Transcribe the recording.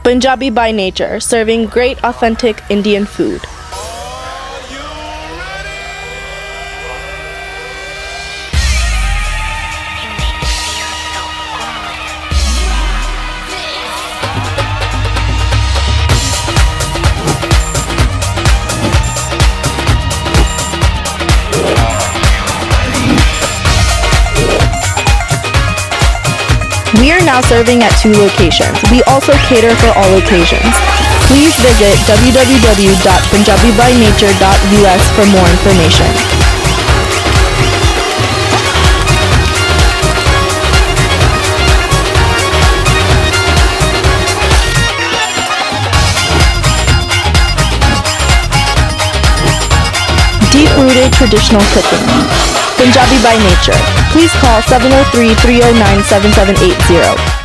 Punjabi by nature, serving great authentic Indian food. We are now serving at 2 locations. We also cater for all occasions. Please visit www.punjabibynature.us for more information. Deep-rooted traditional cooking. Punjabi by nature. Please call 703-309-7780.